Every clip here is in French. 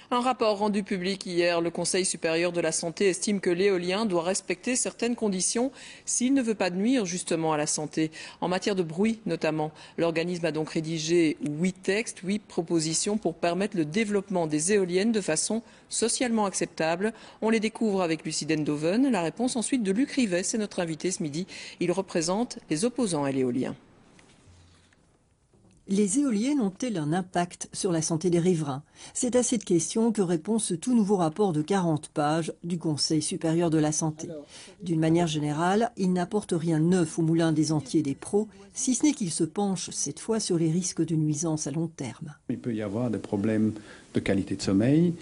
Un rapport rendu public hier, le Conseil supérieur de la santé estime que l'éolien doit respecter certaines conditions s'il ne veut pas nuire justement à la santé. En matière de bruit notamment, l'organisme a donc rédigé 8 textes, 8 propositions pour permettre le développement des éoliennes de façon socialement acceptable. On les découvre avec Lucie Dendoven. La réponse ensuite de Luc Rivet, c'est notre invité ce midi. Il représente les opposants à l'éolien. Les éoliennes ont-elles un impact sur la santé des riverains? C'est à cette question que répond ce tout nouveau rapport de 40 pages du Conseil supérieur de la santé. D'une manière générale, il n'apporte rien de neuf au moulin des Antiers et des pros, si ce n'est qu'il se penche cette fois sur les risques de nuisance à long terme. Il peut y avoir des problèmes de qualité de sommeil,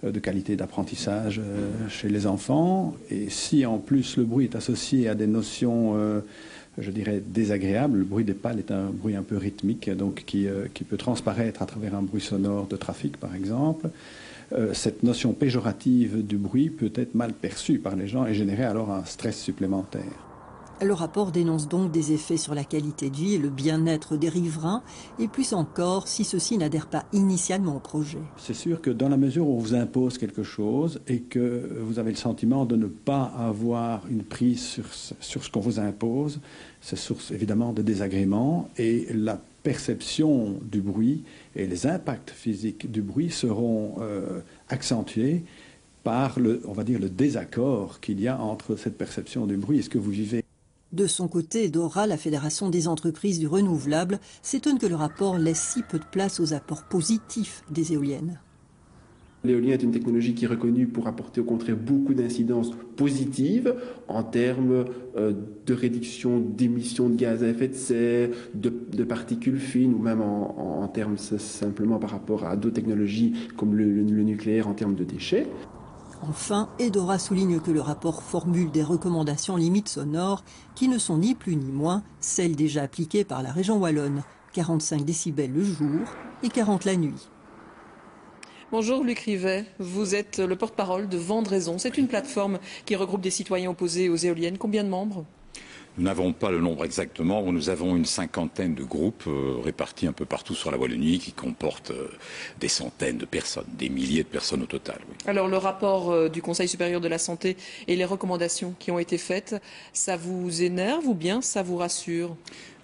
de qualité d'apprentissage chez les enfants. Et si en plus le bruit est associé à des notions je dirais désagréable. Le bruit des pales est un bruit un peu rythmique, donc qui peut transparaître à travers un bruit sonore de trafic, par exemple. Cette notion péjorative du bruit peut être mal perçue par les gens et générer alors un stress supplémentaire. Le rapport dénonce donc des effets sur la qualité de vie et le bien-être des riverains, et plus encore si ceux-ci n'adhèrent pas initialement au projet. C'est sûr que dans la mesure où on vous impose quelque chose et que vous avez le sentiment de ne pas avoir une prise sur ce qu'on vous impose, c'est source évidemment de désagréments, et la perception du bruit et les impacts physiques du bruit seront accentués par on va dire, le désaccord qu'il y a entre cette perception du bruit et ce que vous vivez. De son côté, Dora, la Fédération des entreprises du renouvelable, s'étonne que le rapport laisse si peu de place aux apports positifs des éoliennes. L'éolien est une technologie qui est reconnue pour apporter au contraire beaucoup d'incidences positives en termes de réduction d'émissions de gaz à effet de serre, de particules fines, ou même en termes simplement par rapport à d'autres technologies comme le nucléaire en termes de déchets. Enfin, Edora souligne que le rapport formule des recommandations limites sonores qui ne sont ni plus ni moins celles déjà appliquées par la région wallonne, 45 décibels le jour et 40 la nuit. Bonjour Luc Rivet, vous êtes le porte-parole de Vendraison. C'est une plateforme qui regroupe des citoyens opposés aux éoliennes. Combien de membres ? Nous n'avons pas le nombre exactement, nous avons une cinquantaine de groupes répartis un peu partout sur la Wallonie qui comportent des centaines de personnes, des milliers de personnes au total. Oui. Alors le rapport du Conseil supérieur de la santé et les recommandations qui ont été faites, ça vous énerve ou bien ça vous rassure ?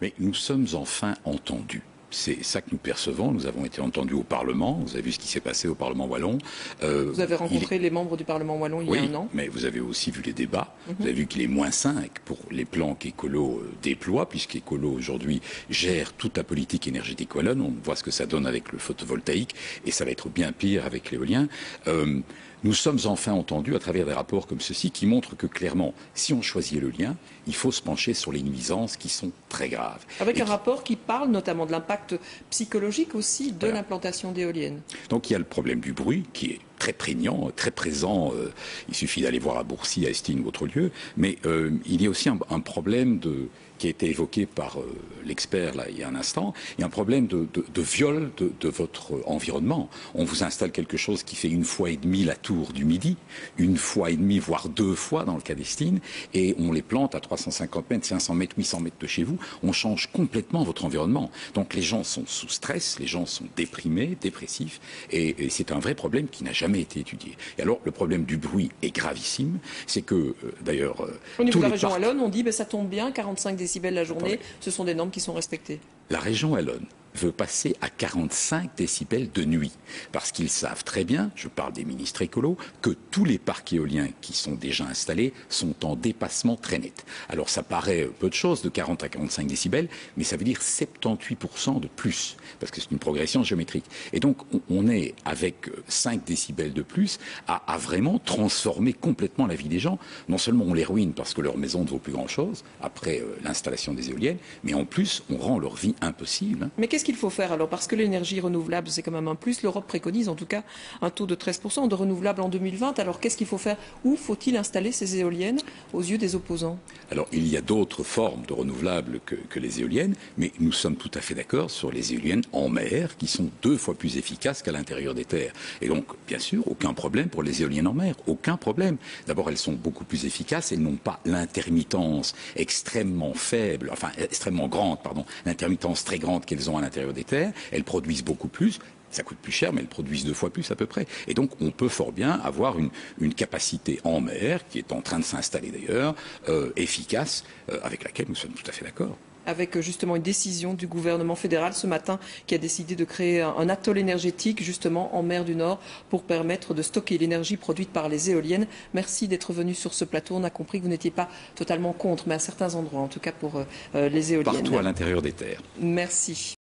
Mais nous sommes enfin entendus. C'est ça que nous percevons. Nous avons été entendus au Parlement. Vous avez vu ce qui s'est passé au Parlement wallon. Vous avez rencontré les membres du Parlement wallon il y a un an. Mais vous avez aussi vu les débats. Vous avez vu qu'il est -5 pour les plans qu'Écolo déploie, puisqu'Écolo aujourd'hui gère toute la politique énergétique wallonne. On voit ce que ça donne avec le photovoltaïque et ça va être bien pire avec l'éolien. Nous sommes enfin entendus à travers des rapports comme ceci qui montrent que clairement, si on choisit l'éolien, il faut se pencher sur les nuisances qui sont très graves. Avec un rapport qui parle notamment de l'impact psychologique aussi de l'implantation d'éoliennes. Donc il y a le problème du bruit qui est très prégnant, très présent. Il suffit d'aller voir à Bourcy, à Estine ou autre lieu. Mais il y a aussi un problème qui a été évoqué par l'expert là il y a un instant, il y a un problème de viol de votre environnement. On vous installe quelque chose qui fait 1,5 fois la tour du Midi, 1,5 fois, voire 2 fois dans le cas d'Estine, et on les plante à 350 mètres, 500 mètres, 800 mètres de chez vous. On change complètement votre environnement. Donc les gens sont sous stress, les gens sont déprimés, dépressifs, et c'est un vrai problème qui n'a jamais été étudié. Et alors le problème du bruit est gravissime, c'est que d'ailleurs... Au niveau de la région wallonne, on dit ça tombe bien, 45 décibels la journée, ce sont des normes qui sont respectées. La région wallonne veut passer à 45 décibels de nuit, parce qu'ils savent très bien, je parle des ministres écolos, que tous les parcs éoliens qui sont déjà installés sont en dépassement très net. Alors ça paraît peu de choses, de 40 à 45 décibels, mais ça veut dire 78% de plus, parce que c'est une progression géométrique. Et donc on est, avec 5 décibels de plus, à vraiment transformer complètement la vie des gens. Non seulement on les ruine parce que leur maison ne vaut plus grand-chose, après l'installation des éoliennes, mais en plus on rend leur vie impossible. Mais qu'est-ce qu'il faut faire alors? Parce que l'énergie renouvelable, c'est quand même un plus. L'Europe préconise en tout cas un taux de 13% de renouvelables en 2020. Alors qu'est-ce qu'il faut faire? Où faut-il installer ces éoliennes aux yeux des opposants? Alors il y a d'autres formes de renouvelables que les éoliennes, mais nous sommes tout à fait d'accord sur les éoliennes en mer qui sont 2 fois plus efficaces qu'à l'intérieur des terres. Et donc, bien sûr, aucun problème pour les éoliennes en mer. Aucun problème. D'abord, elles sont beaucoup plus efficaces. Elles n'ont pas l'intermittence extrêmement faible, enfin extrêmement grande, pardon, l'intermittence très grande qu'elles ont à l'intérieur des terres. Elles produisent beaucoup plus. Ça coûte plus cher, mais elles produisent 2 fois plus à peu près. Et donc, on peut fort bien avoir une capacité en mer, qui est en train de s'installer d'ailleurs, efficace, avec laquelle nous sommes tout à fait d'accord. Avec justement une décision du gouvernement fédéral ce matin qui a décidé de créer un atoll énergétique justement en mer du Nord pour permettre de stocker l'énergie produite par les éoliennes. Merci d'être venu sur ce plateau. On a compris que vous n'étiez pas totalement contre, mais à certains endroits, en tout cas pour les éoliennes. Partout à l'intérieur des terres. Merci.